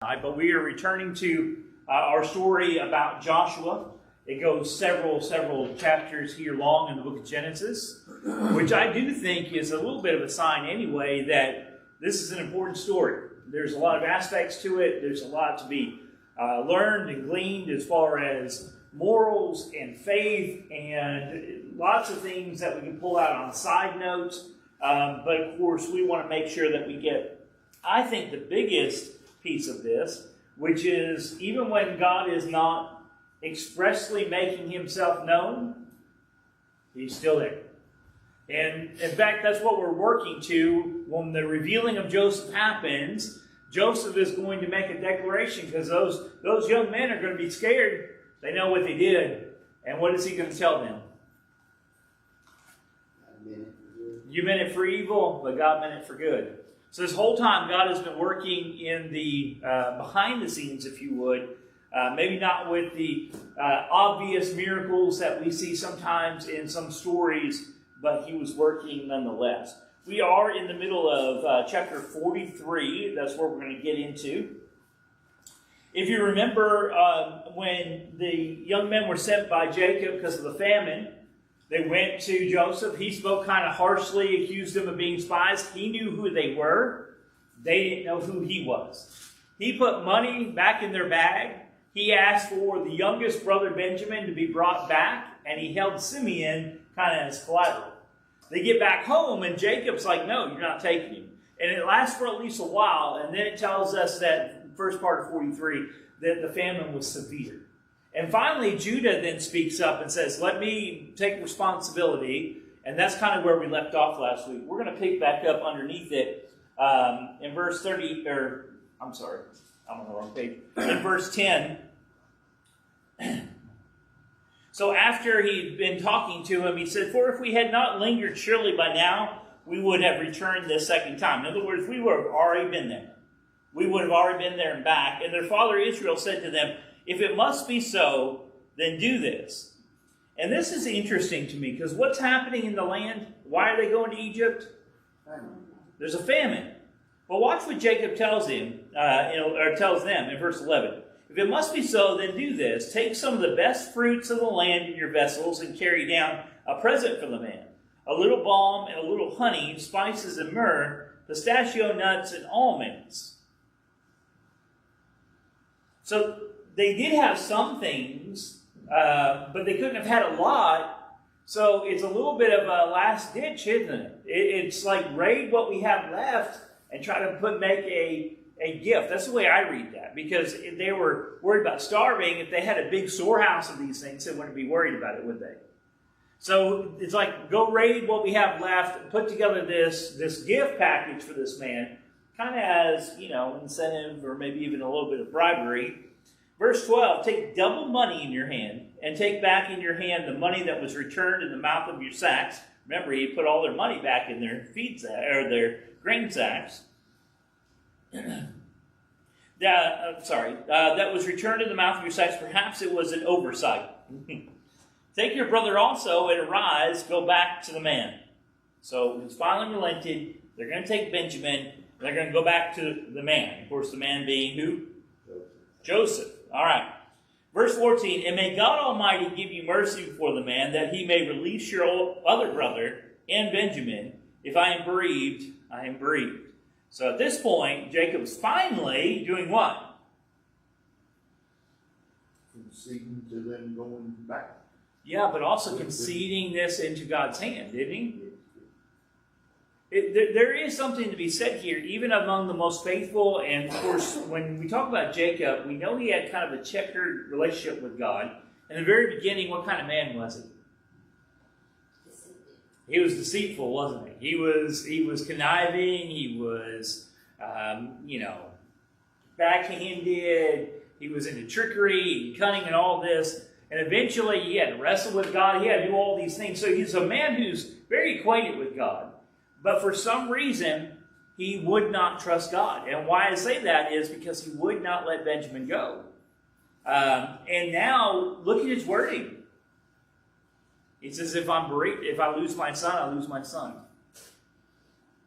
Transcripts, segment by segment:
But we are returning to our story about Joshua. It goes several chapters here long in the book of Genesis, which I do think is a little bit of a sign anyway that this is an important story. There's a lot of aspects to it. There's a lot to be learned and gleaned as far as morals and faith and lots of things that we can pull out on side notes. But of course, we want to make sure that we get, I think, the biggest piece of this, which is even when God is not expressly making himself known, he's still there. And in fact, that's what we're working to. When the revealing of Joseph happens, Joseph is going to make a declaration because those young men are going to be scared. They know what they did. And what is he going to tell them? You meant it for evil, but God meant it for good. So this whole time, God has been working in the behind the scenes, if you would. Maybe not with the obvious miracles that we see sometimes in some stories, but he was working nonetheless. We are in the middle of chapter 43. That's where we're going to get into. If you remember when the young men were sent by Jacob because of the famine, they went to Joseph. He spoke kind of harshly, accused them of being spies. He knew who they were. They didn't know who he was. He put money back in their bag. He asked for the youngest brother Benjamin to be brought back, and he held Simeon kind of as collateral. They get back home, and Jacob's like, no, you're not taking him. And it lasts for at least a while, and then it tells us that, first part of 43, that the famine was severe. And finally, Judah then speaks up and says, let me take responsibility. And that's kind of where we left off last week. We're going to pick back up underneath it in verse 30, I'm on the wrong page. In verse 10. So after he'd been talking to him, he said, for if we had not lingered, surely by now we would have returned this second time. In other words, we would have already been there. We would have already been there and back. And their father Israel said to them, if it must be so, then do this. And this is interesting to me, because what's happening in the land? Why are they going to Egypt? There's a famine. Well, watch what Jacob tells him, or tells them in verse 11. If it must be so, then do this. Take some of the best fruits of the land in your vessels and carry down a present for the man. A little balm and a little honey, spices and myrrh, pistachio nuts and almonds. So they did have some things, but they couldn't have had a lot. So it's a little bit of a last ditch, isn't it? It's like raid what we have left and try to make a gift. That's the way I read that, because if they were worried about starving, if they had a big storehouse of these things, they wouldn't be worried about it, would they? So it's like, go raid what we have left, put together this gift package for this man, kind of as, incentive or maybe even a little bit of bribery. Verse 12, take double money in your hand, and take back in your hand the money that was returned in the mouth of your sacks. Remember, he put all their money back in their their grain sacks. That was returned in the mouth of your sacks. Perhaps it was an oversight. Take your brother also, and arise, go back to the man. So he's finally relented. They're going to take Benjamin, and they're going to go back to the man. Of course, the man being who? Joseph. All right. Verse 14, and may God Almighty give you mercy before the man, that he may release your other brother and Benjamin. If I am bereaved, I am bereaved. So at this point, Jacob's finally doing what? Conceding to them going back. Yeah, but also conceding this into God's hand, didn't he? There is something to be said here, even among the most faithful. And of course, when we talk about Jacob, we know he had kind of a checkered relationship with God. In the very beginning, what kind of man was he? He was deceitful, wasn't he? He was conniving. He was, backhanded. He was into trickery and cunning and all this. And eventually, he had to wrestle with God. He had to do all these things. So he's a man who's very acquainted with God. But for some reason, he would not trust God. And why I say that is because he would not let Benjamin go. And now, look at his wording. He says, if I'm bereaved, if I lose my son, I lose my son.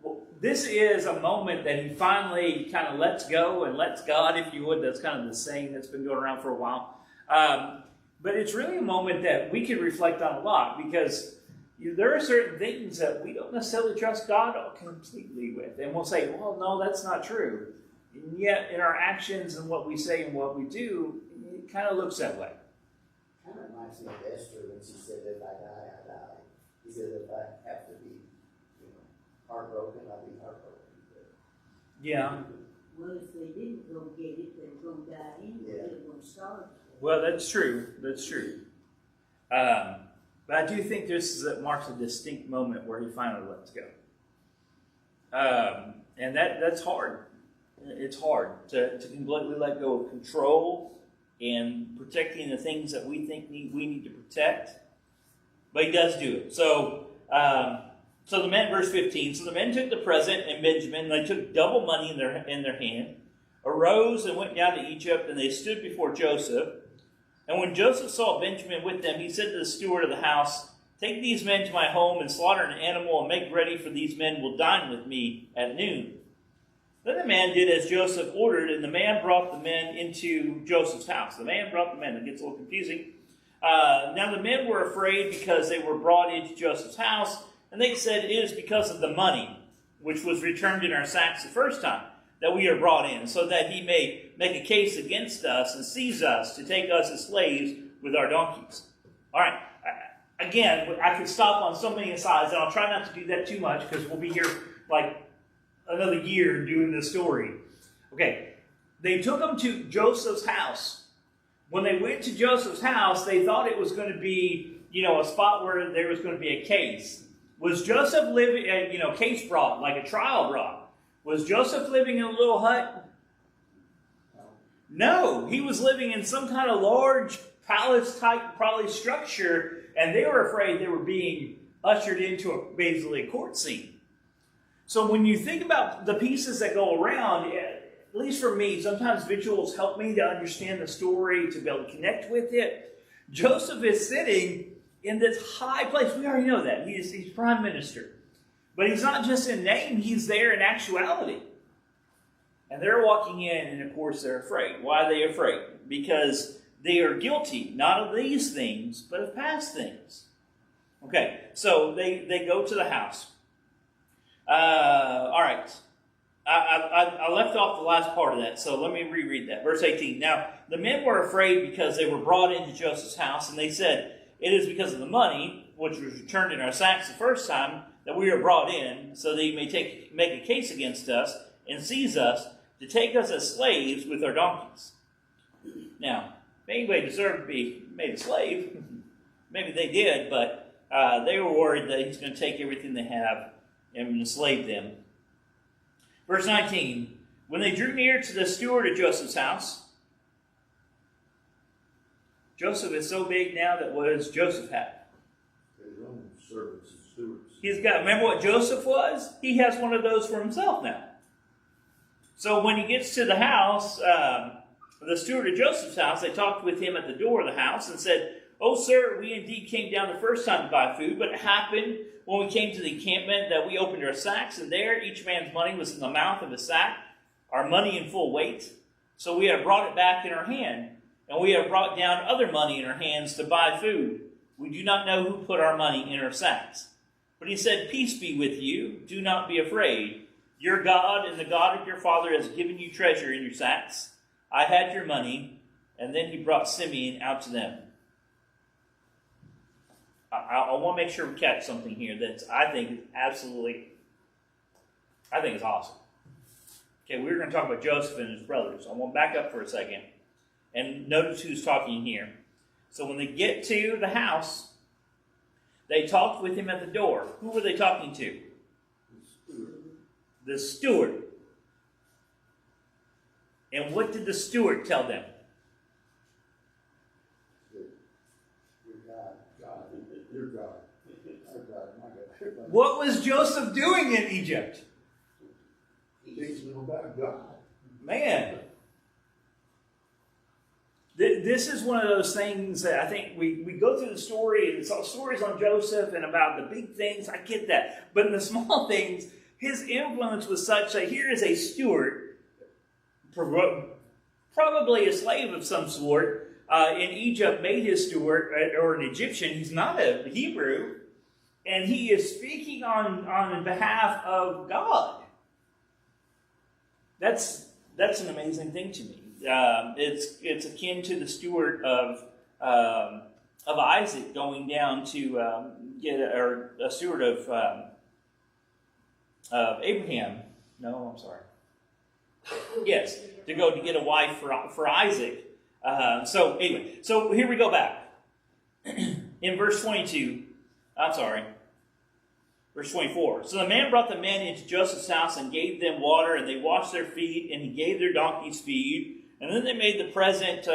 Well, this is a moment that he finally kind of lets go and lets God, if you would. That's kind of the saying that's been going around for a while. But it's really a moment that we can reflect on a lot, because there are certain things that we don't necessarily trust God completely with. And we'll say, well, no, that's not true. And yet, in our actions and what we say and what we do, it kind of looks that way. Kind of reminds me of Esther when she said, if I die, I die. He said, if I have to be, heartbroken, I'll be heartbroken. Yeah. Well, if they didn't go get it, they're going to die anyway. Yeah. They're going to starve. Well, that's true. That's true. But I do think marks a distinct moment where he finally lets go. And that's hard. It's hard to completely let go of control and protecting the things that we think we need to protect. But he does do it. So the men, verse 15, so the men took the present and Benjamin, and they took double money in their hand, arose and went down to Egypt, and they stood before Joseph. And when Joseph saw Benjamin with them, he said to the steward of the house, take these men to my home and slaughter an animal and make ready, for these men will dine with me at noon. Then the man did as Joseph ordered, and the man brought the men into Joseph's house. The man brought the men. It gets a little confusing. Now the men were afraid because they were brought into Joseph's house, and they said, it is because of the money which was returned in our sacks the first time that we are brought in, so that he may make a case against us and seize us to take us as slaves with our donkeys. All right. Again, I could stop on so many asides, and I'll try not to do that too much because we'll be here like another year doing this story. Okay. They took them to Joseph's house. When they went to Joseph's house, they thought it was going to be, a spot where there was going to be a case. Was Joseph living, case brought, like a trial brought? Was Joseph living in a little hut? No, he was living in some kind of large palace-type probably structure, and they were afraid they were being ushered into basically a court scene. So when you think about the pieces that go around, at least for me, sometimes visuals help me to understand the story, to be able to connect with it. Joseph is sitting in this high place. We already know that. He's prime minister. But he's not just in name, he's there in actuality. And they're walking in, and of course they're afraid. Why are they afraid? Because they are guilty, not of these things, but of past things. Okay, so they go to the house. All right. I left off the last part of that, so let me reread that. Verse 18. Now, the men were afraid because they were brought into Joseph's house, and they said, it is because of the money, which was returned in our sacks the first time, that we are brought in, so that he may make a case against us and seize us to take us as slaves with our donkeys. Now, if anybody deserved to be made a slave, maybe they did, but they were worried that he's going to take everything they have and enslave them. Verse 19, when they drew near to the steward of Joseph's house, Joseph is so big now that what does Joseph have? His own servants and stewards. He's got, remember what Joseph was? He has one of those for himself now. So when he gets to the house, the steward of Joseph's house, they talked with him at the door of the house and said, oh, sir, we indeed came down the first time to buy food, but it happened when we came to the encampment that we opened our sacks, and there each man's money was in the mouth of his sack, our money in full weight. So we have brought it back in our hand, and we have brought down other money in our hands to buy food. We do not know who put our money in our sacks. But he said, peace be with you. Do not be afraid. Your God and the God of your father has given you treasure in your sacks. I had your money. And then he brought Simeon out to them. I want to make sure we catch something here that I think is awesome. Okay, we're going to talk about Joseph and his brothers. I want to back up for a second and notice who's talking here. So when they get to the house, they talked with him at the door. Who were they talking to? The steward. And what did the steward tell them? Your God. Our God, my God. What was Joseph doing in Egypt? Teaching them about God. Man. This is one of those things that I think we go through the story, and it's all stories on Joseph and about the big things. I get that. But in the small things, his influence was such that here is a steward, probably a slave of some sort, in Egypt, made his steward, or an Egyptian. He's not a Hebrew, and he is speaking on behalf of God. That's an amazing thing to me. It's akin to the steward of Isaac going down to get a steward of Abraham. No, I'm sorry. Yes, to go to get a wife for Isaac. So anyway, so here we go back. In verse 22, verse 24. So the man brought the men into Joseph's house and gave them water, and they washed their feet, and he gave their donkeys feed. And then they made the present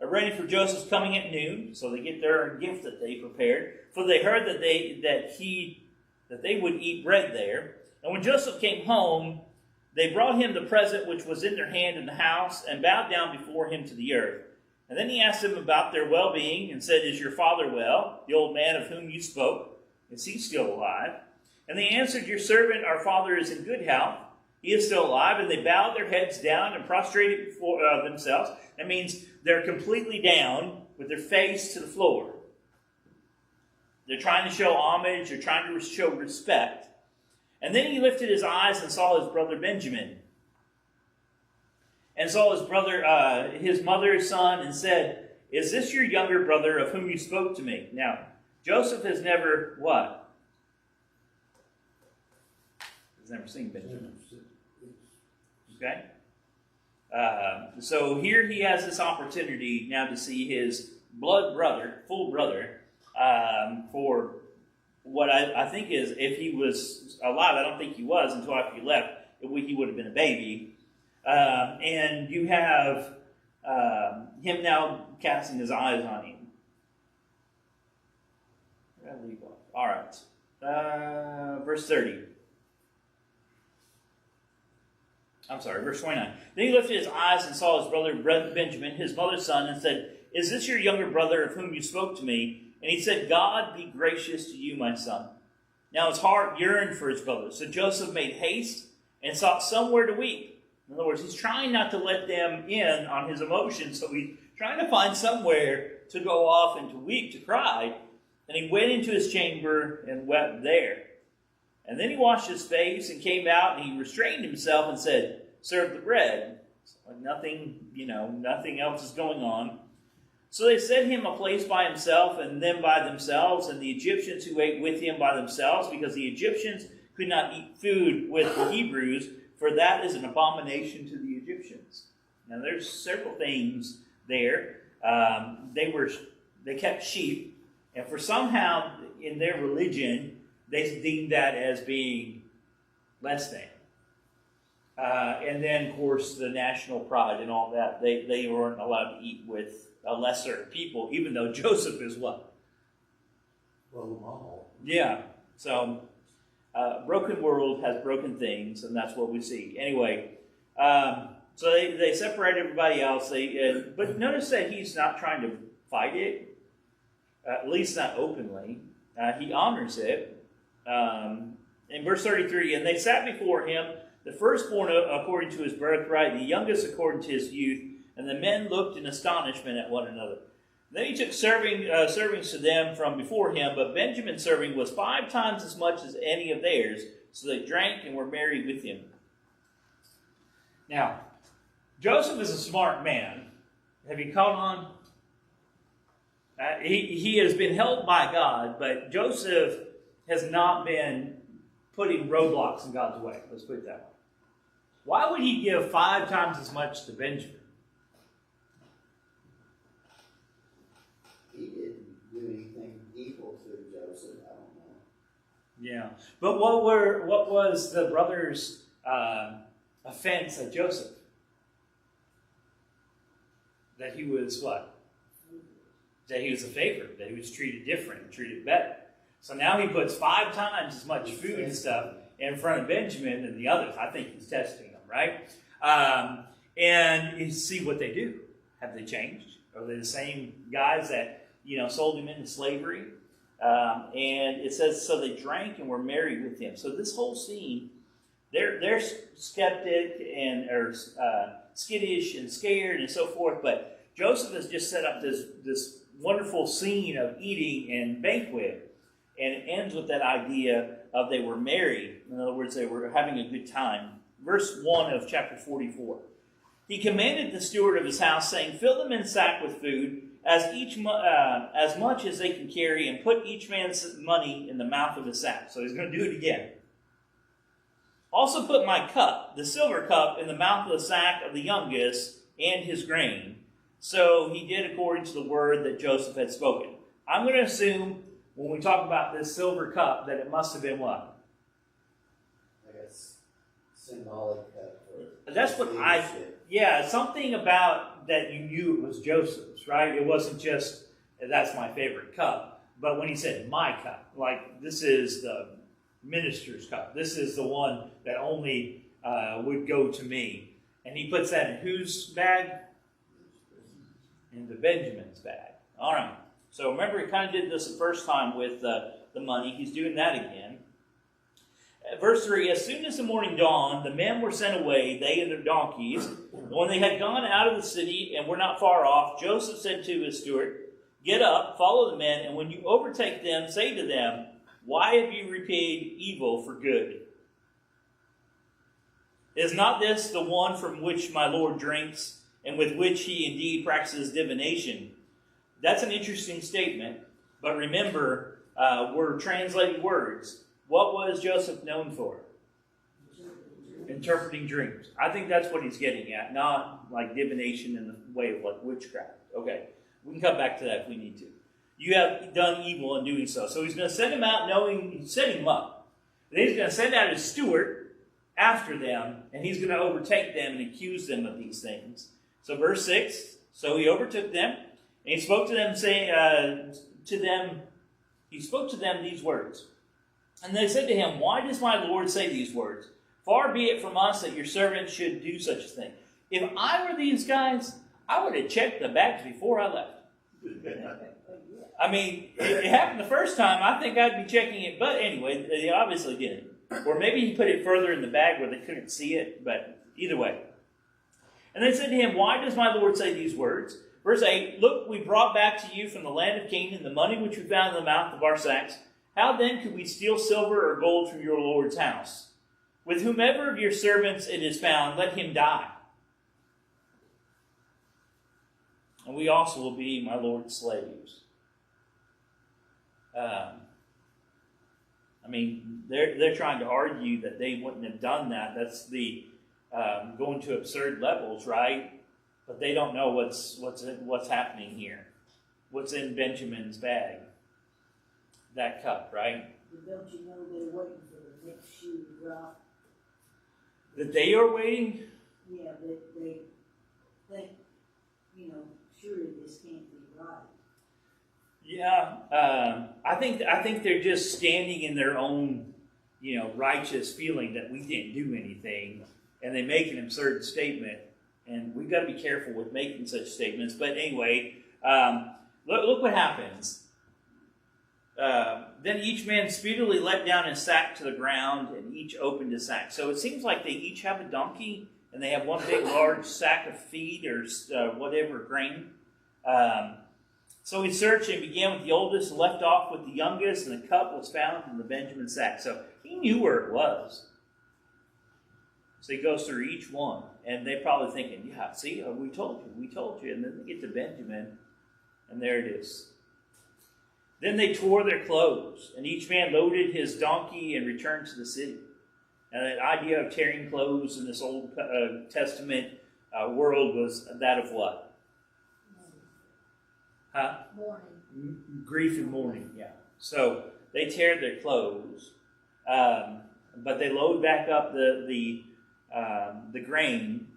ready for Joseph's coming at noon. So they get their gift that they prepared. For they heard that they would eat bread there. And when Joseph came home, they brought him the present which was in their hand in the house, and bowed down before him to the earth. And then he asked them about their well-being, and said, "Is your father well, the old man of whom you spoke? Is he still alive?" And they answered, "Your servant, our father, is in good health. He is still alive." And they bowed their heads down and prostrated before themselves. That means they're completely down with their face to the floor. They're trying to show homage. They're trying to show respect. And then he lifted his eyes and saw his brother Benjamin, and saw his mother's son, and said, "Is this your younger brother of whom you spoke to me?" Now, Joseph has never what? He's never seen Benjamin. Okay? So here he has this opportunity now to see his blood brother, full brother, for what I think is, if he was alive, I don't think he was until after he left, he would have been a baby. And you have him now casting his eyes on him. Where did I leave off? All right. Verse 30. Verse 29. Then he lifted his eyes and saw his brother Benjamin, his mother's son, and said, "Is this your younger brother of whom you spoke to me?" And he said, "God be gracious to you, my son." Now his heart yearned for his brother. So Joseph made haste and sought somewhere to weep. In other words, he's trying not to let them in on his emotions. So he's trying to find somewhere to go off and to weep, to cry. And he went into his chamber and wept there. And then he washed his face and came out, and he restrained himself and said, "Serve the bread." So nothing else is going on. So they set him a place by himself, and them by themselves, and the Egyptians who ate with him by themselves, because the Egyptians could not eat food with the Hebrews, for that is an abomination to the Egyptians. Now there's several things there. They kept sheep, and for somehow in their religion, they deemed that as being less than. And then, of course, the national pride and all that, they weren't allowed to eat with a lesser people, even though Joseph is what? Well, them all. Yeah. So, broken world has broken things, and that's what we see. Anyway, so they separate everybody else. But notice that he's not trying to fight it, at least not openly. He honors it. In verse 33, and they sat before him, the firstborn according to his birthright, the youngest according to his youth, and the men looked in astonishment at one another. Then he took servings to them from before him, but Benjamin's serving was 5 times as much as any of theirs, so they drank and were merry with him. Now, Joseph is a smart man. Have you caught on? He has been helped by God, but Joseph has not been putting roadblocks in God's way. Let's put it that way. Why would he give 5 times as much to Benjamin? He didn't do anything evil to Joseph. I don't know. Yeah, but what was the brother's offense at Joseph? That he was what? That he was a favorite. That he was treated different, treated better. So now he puts 5 times as much food and stuff in front of Benjamin and the others. I think he's testing them, right? And you see what they do. Have they changed? Are they the same guys that sold him into slavery? And it says, so they drank and were merry with him. So this whole scene They're skeptic and or skittish and scared and so forth. But Joseph has just set up this wonderful scene of eating and banquet, and it ends with that idea of they were married. In other words, they were having a good time. Verse 1 of chapter 44. He commanded the steward of his house, saying, "Fill them in sack with food, as much as they can carry, and put each man's money in the mouth of the sack." So he's going to do it again. "Also put my cup, the silver cup, in the mouth of the sack of the youngest and his grain." So he did according to the word that Joseph had spoken. I'm going to assume when we talk about this silver cup that it must have been what? I guess symbolic for That's what yeah, something about that you knew it was Joseph's, right? It wasn't just, that's my favorite cup. But when he said my cup, like this is the minister's cup. This is the one that only would go to me. And he puts that in whose bag? Into Benjamin's bag. All right. So remember, he kind of did this the first time with the money. He's doing that again. Verse 3, as soon as the morning dawned, the men were sent away, they and their donkeys. When they had gone out of the city and were not far off, Joseph said to his steward, "Get up, follow the men, and when you overtake them, say to them, 'Why have you repaid evil for good? Is not this the one from which my Lord drinks, and with which he indeed practices divination?'" That's an interesting statement, but remember, we're translating words. What was Joseph known for? Interpreting dreams. I think that's what he's getting at, not like divination in the way of like witchcraft. Okay, we can come back to that if we need to. You have done evil in doing so. So he's going to send him out knowing he's setting him up. Then he's going to send out his steward after them, and he's going to overtake them and accuse them of these things. So verse 6, so he overtook them, and he spoke to them, saying he spoke to them these words. And they said to him, "Why does my Lord say these words? Far be it from us that your servants should do such a thing." If I were these guys, I would have checked the bags before I left. I mean, it happened the first time. I think I'd be checking it. But anyway, they obviously didn't. Or maybe he put it further in the bag where they couldn't see it. But either way. And they said to him, "Why does my Lord say these words?" Verse 8, "Look, we brought back to you from the land of Canaan the money which we found in the mouth of our sacks. How then could we steal silver or gold from your Lord's house? With whomever of your servants it is found, let him die. And we also will be my Lord's slaves." I mean, they're trying to argue that they wouldn't have done that. That's the going to absurd levels, right? But they don't know what's happening here. What's in Benjamin's bag? That cup, right? But don't you know they're waiting for the next shoe to drop? That they are waiting? Yeah, they think, surely this can't be right. Yeah, I think they're just standing in their own, righteous feeling that we didn't do anything, and they make an absurd statement, and we've got to be careful with making such statements. But anyway, look what happens. Then each man speedily let down his sack to the ground, and each opened his sack. So it seems like they each have a donkey, and they have one big large sack of feed or whatever grain. So he searched and began with the oldest and left off with the youngest, and the cup was found in the Benjamin sack. So he knew where it was. So he goes through each one, and they're probably thinking, "Yeah, see, we told you." And then they get to Benjamin, and there it is. Then they tore their clothes, and each man loaded his donkey and returned to the city. And the idea of tearing clothes in this Old Testament world was that of what? Mourning. Grief and mourning, yeah. So they tear their clothes, but they load back up the grain.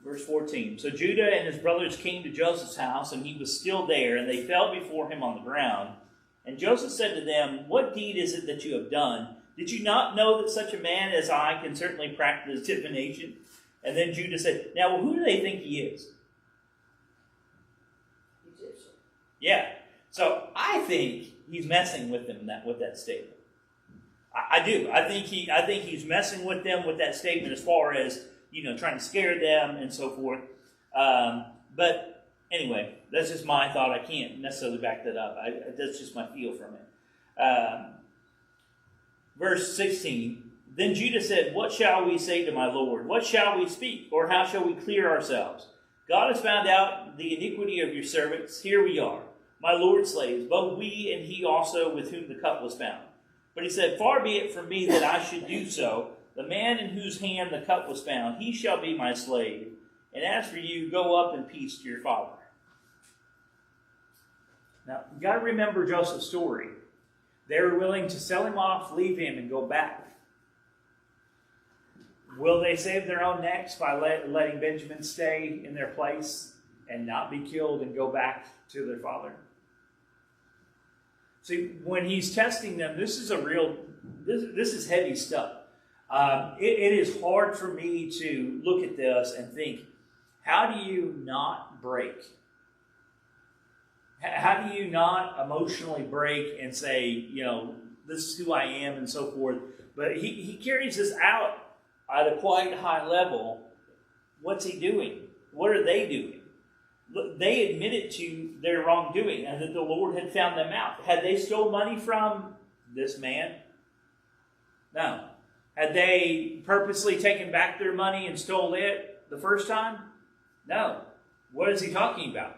Verse 14, so Judah and his brothers came to Joseph's house, and he was still there, and they fell before him on the ground. And Joseph said to them, "What deed is it that you have done? Did you not know that such a man as I can certainly practice divination?" And then Judah said, "Now, who do they think he is?" Egyptian. Yeah. So I think he's messing with them with that statement. I do. I think he's messing with them with that statement as far as, trying to scare them and so forth. But anyway, that's just my thought. I can't necessarily back that up. That's just my feel from it. Verse 16, then Judah said, what shall we say to my Lord? What shall we speak? Or how shall we clear ourselves? God has found out the iniquity of your servants. Here we are, my Lord's slaves, both we and he also with whom the cup was found. But he said, far be it from me that I should do so. The man in whose hand the cup was found, he shall be my slave. And as for you, go up in peace to your father. Now, you've got to remember Joseph's story. They were willing to sell him off, leave him, and go back. Will they save their own necks by letting Benjamin stay in their place and not be killed and go back to their father? See, when he's testing them, this is this is heavy stuff. It is hard for me to look at this and think, how do you not break? How do you not emotionally break and say, this is who I am and so forth? But he carries this out at a quite high level. What's he doing? What are they doing? They admitted to their wrongdoing and that the Lord had found them out. Had they stole money from this man? No. Had they purposely taken back their money and stole it the first time? No. What is he talking about?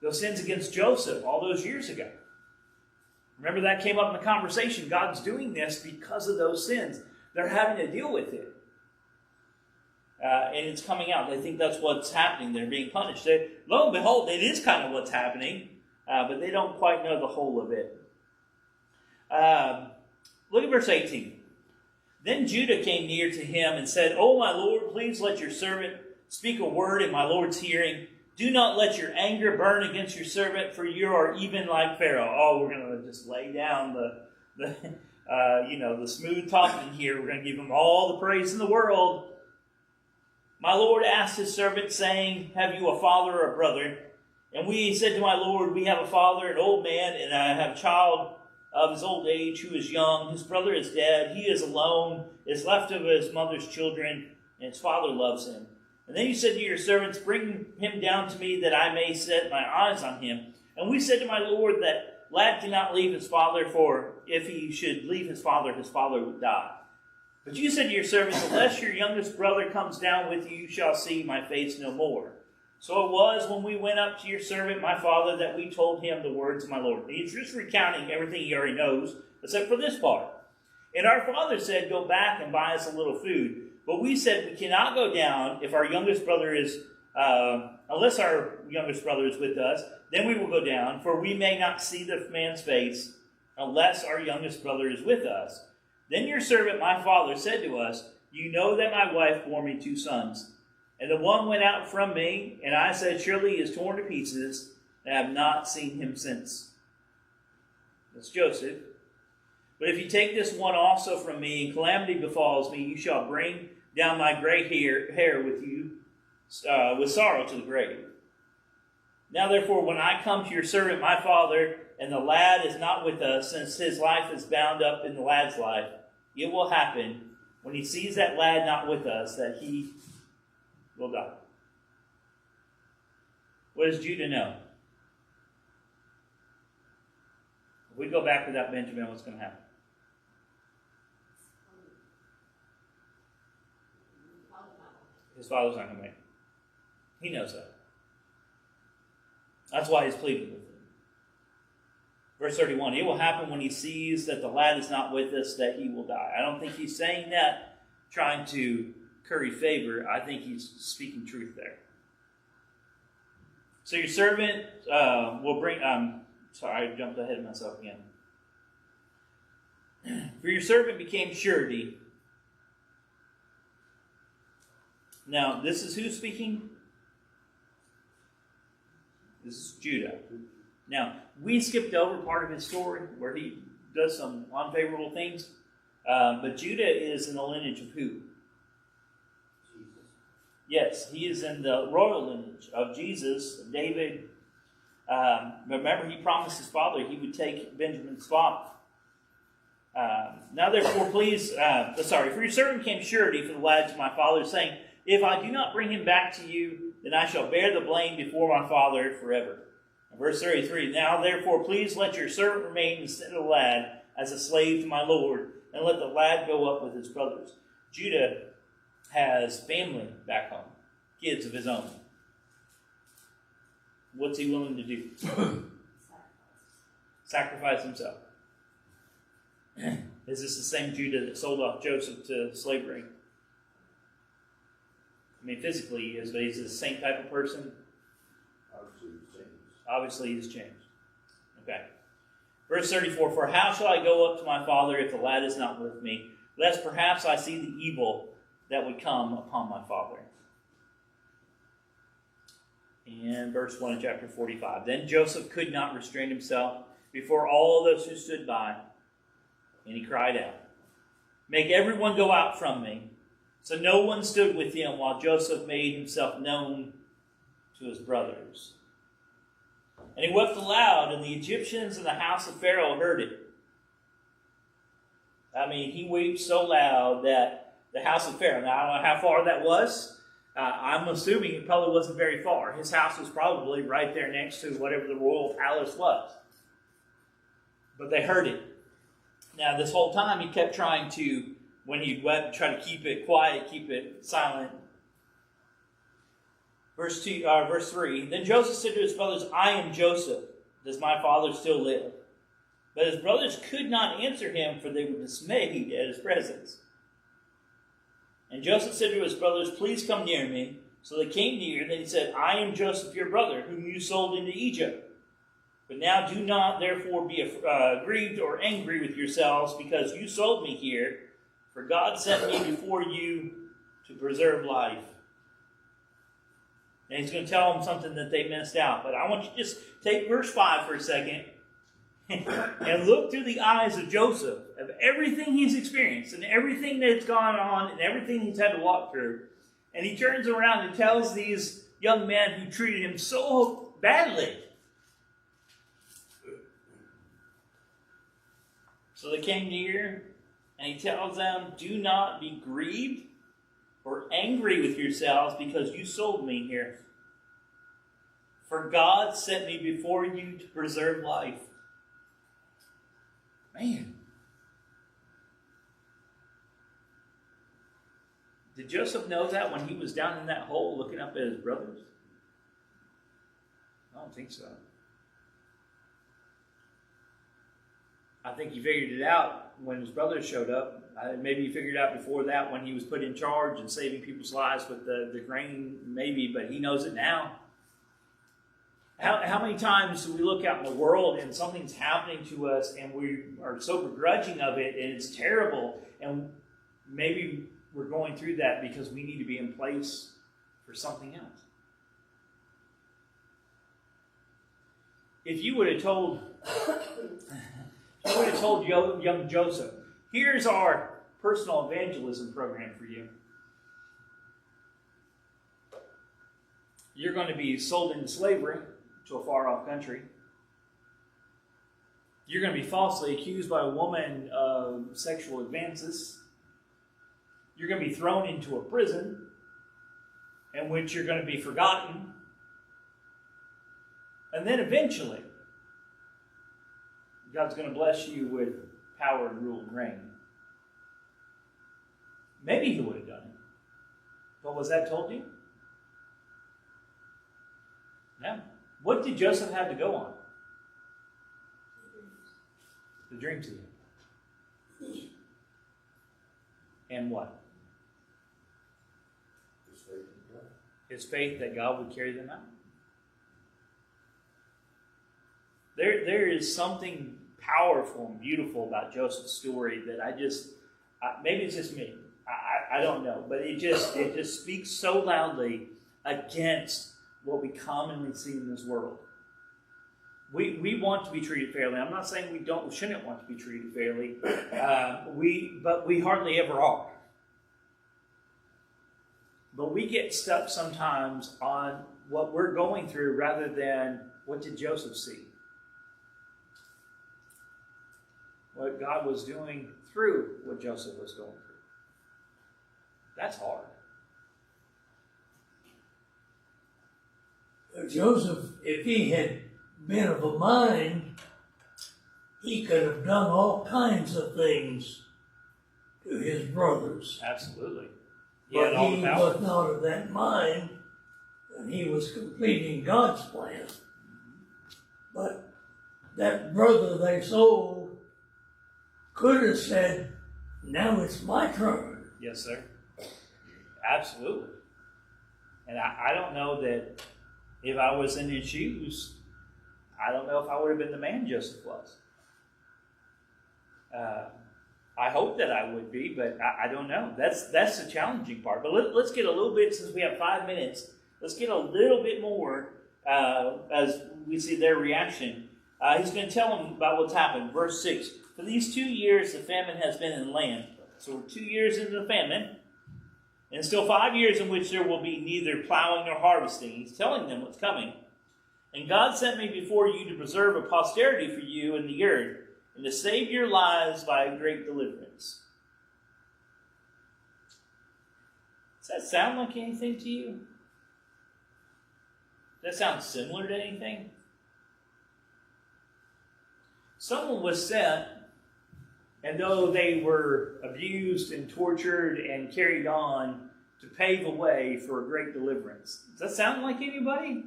Those sins against Joseph all those years ago. Remember that came up in the conversation. God's doing this because of those sins. They're having to deal with it. And it's coming out. They think that's what's happening. They're being punished. Lo and behold, it is kind of what's happening. But they don't quite know the whole of it. Look at verse 18. Then Judah came near to him and said, O my Lord, please let your servant speak a word in my Lord's hearing. Do not let your anger burn against your servant, for you are even like Pharaoh. Oh, we're going to just lay down the smooth talking here. We're going to give him all the praise in the world. My Lord asked his servant, saying, have you a father or a brother? And we said to my Lord, we have a father, an old man, and I have a child of his old age who is young. His brother is dead. He is alone, is left of his mother's children, and his father loves him. And then you said to your servants, bring him down to me that I may set my eyes on him. And we said to my Lord that lad cannot leave his father, for if he should leave his father would die. But you said to your servants, unless your youngest brother comes down with you, you shall see my face no more. So it was when we went up to your servant, my father, that we told him the words of my Lord. He's just recounting everything he already knows, except for this part. And our father said, go back and buy us a little food. But we said, we cannot go down if our youngest brother is, unless our youngest brother is with us, then we will go down, for we may not see the man's face unless our youngest brother is with us. Then your servant, my father, said to us, you know that my wife bore me 2 sons. And the one went out from me, and I said, surely he is torn to pieces, and I have not seen him since. That's Joseph. But if you take this one also from me, and calamity befalls me, you shall bring down my gray hair with you, with sorrow to the grave. Now therefore, when I come to your servant, my father, and the lad is not with us, since his life is bound up in the lad's life, it will happen, when he sees that lad not with us, that he will die. What does Judah know? If we go back without Benjamin, what's going to happen? His father's not going to make it. He knows that. That's why he's pleading with him. Verse 31, it will happen when he sees that the lad is not with us, that he will die. I don't think he's saying that trying to curry favor. I think he's speaking truth there. So your servant will bring... sorry, I jumped ahead of myself again. For your servant became surety. Now, this is who speaking? This is Judah. Now, we skipped over part of his story where he does some unfavorable things. But Judah is in the lineage of who? Jesus. Yes, he is in the royal lineage of Jesus, David. Remember, he promised his father he would take Benjamin's spot. Now therefore, please, for your servant came surety for the lad to my father, saying, if I do not bring him back to you, then I shall bear the blame before my father forever. And verse 33, now therefore, please let your servant remain instead of the lad as a slave to my Lord, and let the lad go up with his brothers. Judah has family back home, kids of his own. What's he willing to do? Sacrifice himself. Is this the same Judah that sold off Joseph to slavery? I mean, physically he is, but he's the same type of person. Obviously he's changed. Okay. Verse 34, for how shall I go up to my father if the lad is not with me, lest perhaps I see the evil that would come upon my father? And verse 1 of chapter 45, then Joseph could not restrain himself before all those who stood by, and he cried out, make everyone go out from me. So no one stood with him while Joseph made himself known to his brothers. And he wept aloud, and the Egyptians in the house of Pharaoh heard it. I mean, he wept so loud that the house of Pharaoh, now I don't know how far that was. I'm assuming it probably wasn't very far. His house was probably right there next to whatever the royal palace was. But they heard it. Now, this whole time he kept trying to, when he wept, try to keep it quiet, keep it silent. Verse 3, then Joseph said to his brothers, I am Joseph. Does my father still live? But his brothers could not answer him, for they were dismayed at his presence. And Joseph said to his brothers, please come near me. So they came near. Then he said, I am Joseph, your brother, whom you sold into Egypt. But now do not therefore be grieved or angry with yourselves, because you sold me here. For God sent me before you to preserve life. And he's going to tell them something that they missed out. But I want you to just take verse 5 for a second and look through the eyes of Joseph, of everything he's experienced and everything that's gone on and everything he's had to walk through. And he turns around and tells these young men who treated him so badly. So they came near, and he tells them, do not be grieved or angry with yourselves because you sold me here. For God sent me before you to preserve life. Man. Did Joseph know that when he was down in that hole looking up at his brothers? I don't think so. I think he figured it out when his brothers showed up. Maybe he figured it out before that when he was put in charge and saving people's lives with the grain, maybe, but he knows it now. How many times do we look out in the world and something's happening to us and we are so begrudging of it and it's terrible, and maybe we're going through that because we need to be in place for something else. If you would have told young Joseph, here's our personal evangelism program for you. You're going to be sold into slavery to a far-off country. You're going to be falsely accused by a woman of sexual advances. You're going to be thrown into a prison in which you're going to be forgotten. And then eventually, God's going to bless you with power and rule and reign. Maybe he would have done it. But was that told you? No. What did Joseph have to go on? The dreams he had. And what? His faith that God would carry them out. There is something powerful and beautiful about Joseph's story that maybe it's just me. I don't know, but it just speaks so loudly against what we commonly see in this world. We want to be treated fairly. I'm not saying we shouldn't want to be treated fairly, but we hardly ever are. But we get stuck sometimes on what we're going through rather than what did Joseph see. what God was doing through what Joseph was going through. That's hard. Joseph, if he had been of a mind, he could have done all kinds of things to his brothers. Absolutely. He But had all he the power. was not of that mind, and he was completing God's plan. But that brother they sold could have said, now it's my turn. Yes, sir. Absolutely. And I don't know that if I was in his shoes, I don't know if I would have been the man Joseph was. I hope that I would be, but I don't know. That's the challenging part. But let's get a little bit, since we have 5 minutes, let's get a little bit more as we see their reaction. He's going to tell them about what's happened. Verse 6, for these 2 years the famine has been in the land. So we're 2 years into the famine, and still 5 years in which there will be neither plowing nor harvesting. He's telling them what's coming. And God sent me before you to preserve a posterity for you in the earth, and to save your lives by a great deliverance. Does that sound like anything to you? Does that sound similar to anything? Someone was sent, and though they were abused and tortured and carried on, to pave a way for a great deliverance. Does that sound like anybody?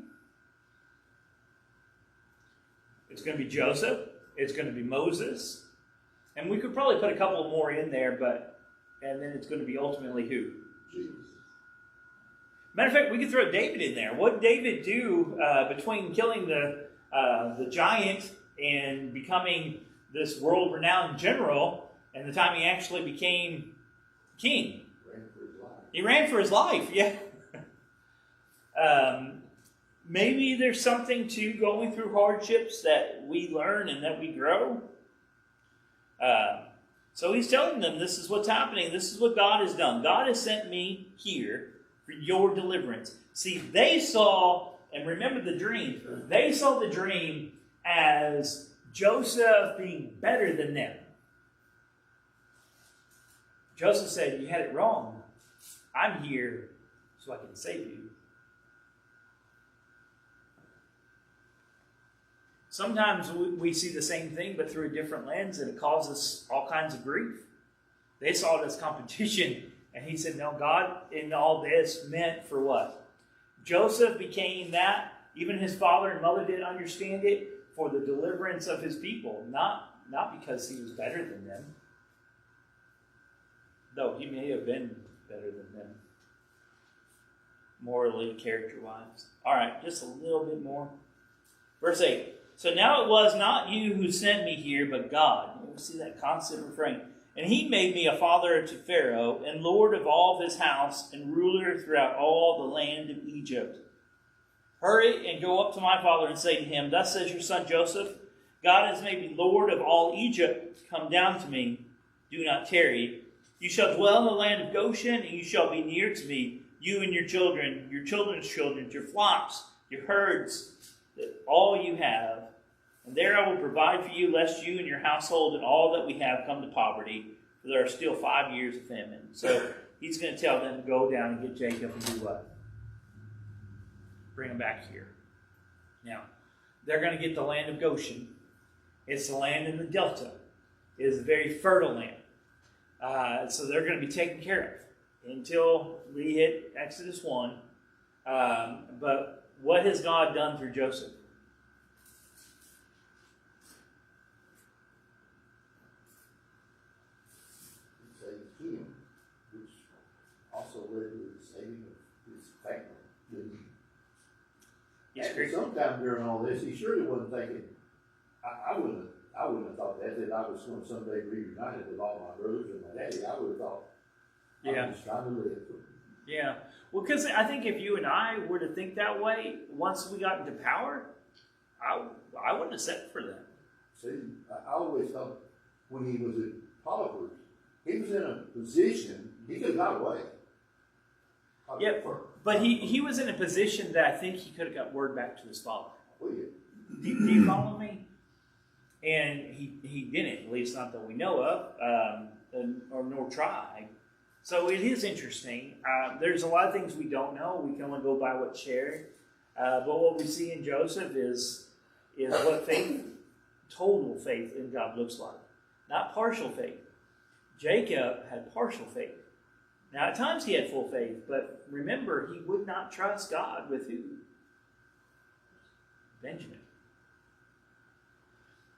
It's going to be Joseph. It's going to be Moses. And we could probably put a couple more in there, and then it's going to be ultimately who? Jesus. Matter of fact, we could throw David in there. What did David do between killing the giant and becoming this world-renowned general and the time he actually became king? Ran for his life. He ran for his life, yeah. Maybe there's something to going through hardships that we learn and that we grow. So he's telling them this is what's happening. This is what God has done. God has sent me here for your deliverance. See, they saw, and remember the dream, they saw the dream as Joseph being better than them. Joseph said, you had it wrong. I'm here so I can save you. Sometimes we see the same thing, but through a different lens, and it causes all kinds of grief. They saw it as competition, and he said, no, God in all this meant for what? Joseph became that. Even his father and mother didn't understand it, for the deliverance of his people, not because he was better than them, though he may have been better than them, morally, character-wise. All right, just a little bit more. Verse 8. So now it was not you who sent me here, but God. You see that constant refrain. And he made me a father to Pharaoh, and lord of all his house, and ruler throughout all the land of Egypt. Hurry and go up to my father and say to him, thus says your son Joseph, God has made me lord of all Egypt. Come down to me. Do not tarry. You shall dwell in the land of Goshen, and you shall be near to me, you and your children, your children's children, your flocks, your herds, all you have. And there I will provide for you, lest you and your household and all that we have come to poverty, for there are still 5 years of famine. So he's going to tell them to go down and get Jacob and do what? Bring him back here. Now, they're going to get the land of Goshen. It's the land in the delta. It is a very fertile land. So they're going to be taken care of until we hit Exodus 1. But what has God done through Joseph? He saved him, which also led to the saving of his family. Didn't he? Yes, And Chris. sometime during all this, he surely wasn't thinking, I wouldn't have thought that I was going to someday be reunited with all my brothers and my daddy. I would have thought, I'm just trying to live. Yeah. Well, because I think if you and I were to think that way, once we got into power, I wouldn't have set for them. See, I always thought when he was at Potiphar's, he was in a position, he could have got away. Yeah, but he was in a position that I think he could have got word back to his father. Will you? Do you follow me? And he didn't, at least not that we know of, or nor tried. So it is interesting. There's a lot of things we don't know. We can only go by what's shared. But what we see in Joseph is what faith, total faith in God looks like. Not partial faith. Jacob had partial faith. Now, at times he had full faith, but remember, he would not trust God with who? Benjamin.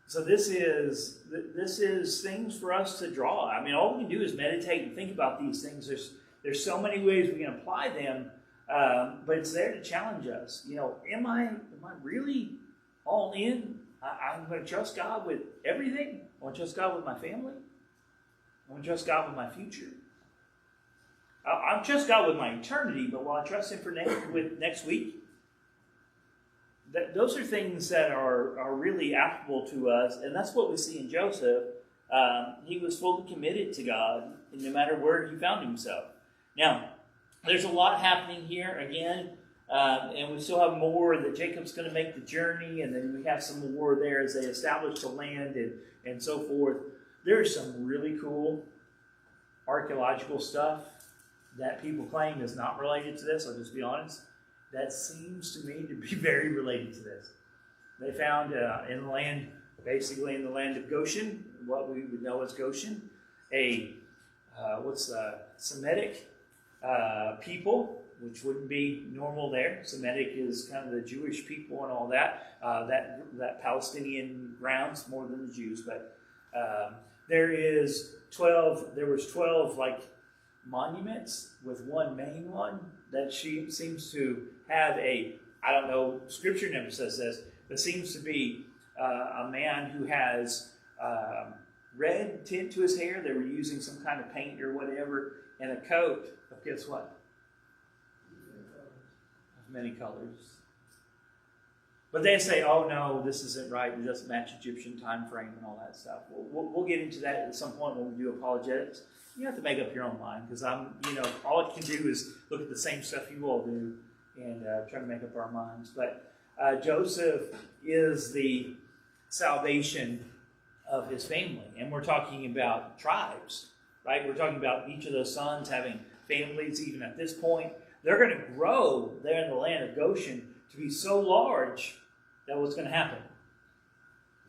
So this is things for us to draw. I mean, all we can do is meditate and think about these things. There's so many ways we can apply them, but it's there to challenge us. You know, am I really all in? I'm going to trust God with everything. I want to trust God with my family. I want to trust God with my future. I trust God with my eternity, but will I trust Him for next week? Those are things that are really applicable to us, and that's what we see in Joseph. He was fully committed to God, no matter where he found himself. Now, there's a lot happening here again, and we still have more that Jacob's going to make the journey, and then we have some more there as they establish the land and so forth. There's some really cool archaeological stuff that people claim is not related to this. I'll just be honest. That seems to me to be very related to this. They found in the land, basically in the land of Goshen, what we would know as Goshen, Semitic people, which wouldn't be normal there. Semitic is kind of the Jewish people and all that. That Palestinian grounds more than the Jews, but there was 12 like monuments with one main one that she seems to have I don't know, Scripture never says this, but seems to be a man who has red tint to his hair. They were using some kind of paint or whatever, and a coat of guess what? Of many colors. But they say, oh no, this isn't right. It doesn't match Egyptian time frame and all that stuff. We'll get into that at some point when we do apologetics. You have to make up your own mind, because all I can do is look at the same stuff you all do and try to make up our minds. But Joseph is the salvation of his family, and we're talking about tribes, right? We're talking about each of those sons having families. Even at this point, they're going to grow there in the land of Goshen to be so large that what's going to happen?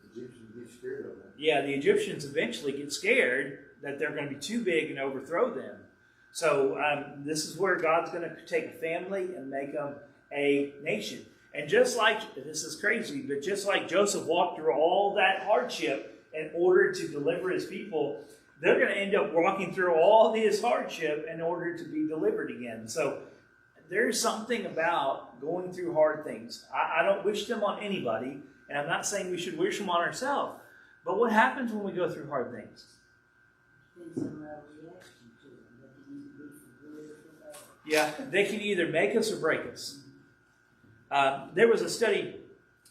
The Egyptians get scared of them. Yeah, the Egyptians eventually get scared that they're going to be too big and overthrow them. So this is where God's going to take a family and make them a nation. And just like, this is crazy, but just like Joseph walked through all that hardship in order to deliver his people, they're going to end up walking through all this hardship in order to be delivered again. So there's something about going through hard things. I don't wish them on anybody, and I'm not saying we should wish them on ourselves. But what happens when we go through hard things? Yeah, they can either make us or break us. There was a study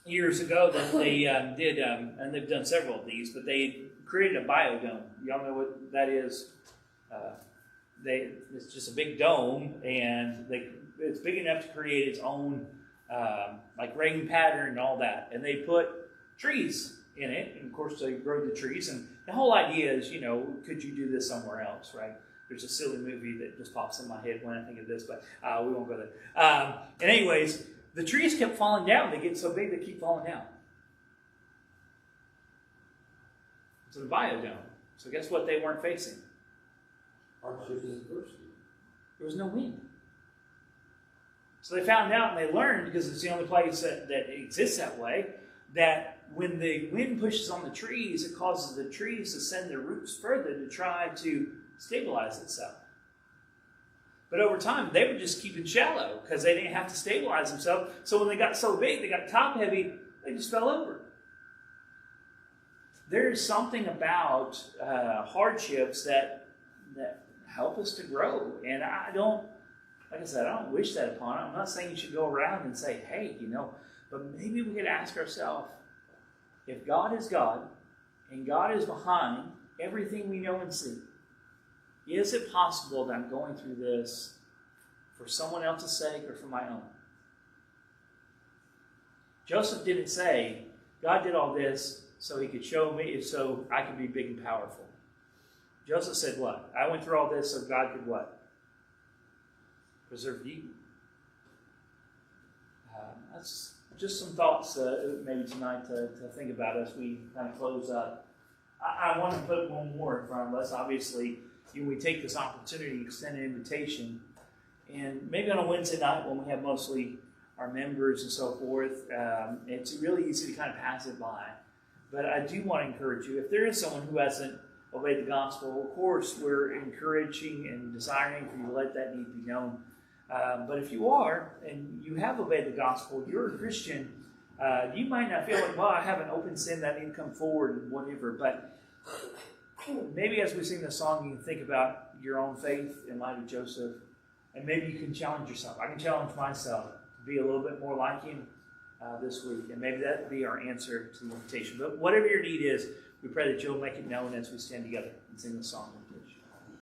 years ago that they did, and they've done several of these, but they created a biodome. Y'all know what that is? It's just a big dome, and it's big enough to create its own like rain pattern and all that. And they put trees in it, and of course they grow the trees. And the whole idea is, could you do this somewhere else, right? There's a silly movie that just pops in my head when I think of this, but we won't go there. And anyways, the trees kept falling down. They get so big they keep falling down. It's a biodome. So guess what they weren't facing? Hardship and adversity. There was no wind. So they found out and they learned, because it's the only place that exists that way, that when the wind pushes on the trees, it causes the trees to send their roots further to try to stabilize itself. But over time, they were just keeping shallow because they didn't have to stabilize themselves. So when they got so big, they got top heavy, they just fell over. There's something about hardships that help us to grow. And like I said, I don't wish that upon it. I'm not saying you should go around and say, hey, but maybe we could ask ourselves, if God is God and God is behind everything we know and see, is it possible that I'm going through this for someone else's sake or for my own? Joseph didn't say, God did all this so he could show me, so I could be big and powerful. Joseph said what? I went through all this so God could what? Preserve you. That's just some thoughts maybe tonight to think about as we kind of close up. I want to put one more in front of us. Obviously, we take this opportunity to extend an invitation. And maybe on a Wednesday night when we have mostly our members and so forth, it's really easy to kind of pass it by. But I do want to encourage you, if there is someone who hasn't obeyed the gospel, of course, we're encouraging and desiring for you to let that need be known. But if you are, and you have obeyed the gospel, you're a Christian, you might not feel like, well, I have an open sin that I need to come forward and whatever. But maybe as we sing this song, you can think about your own faith in light of Joseph. And maybe you can challenge yourself. I can challenge myself to be a little bit more like him this week. And maybe that would be our answer to the invitation. But whatever your need is, we pray that you'll make it known as we stand together and sing the song.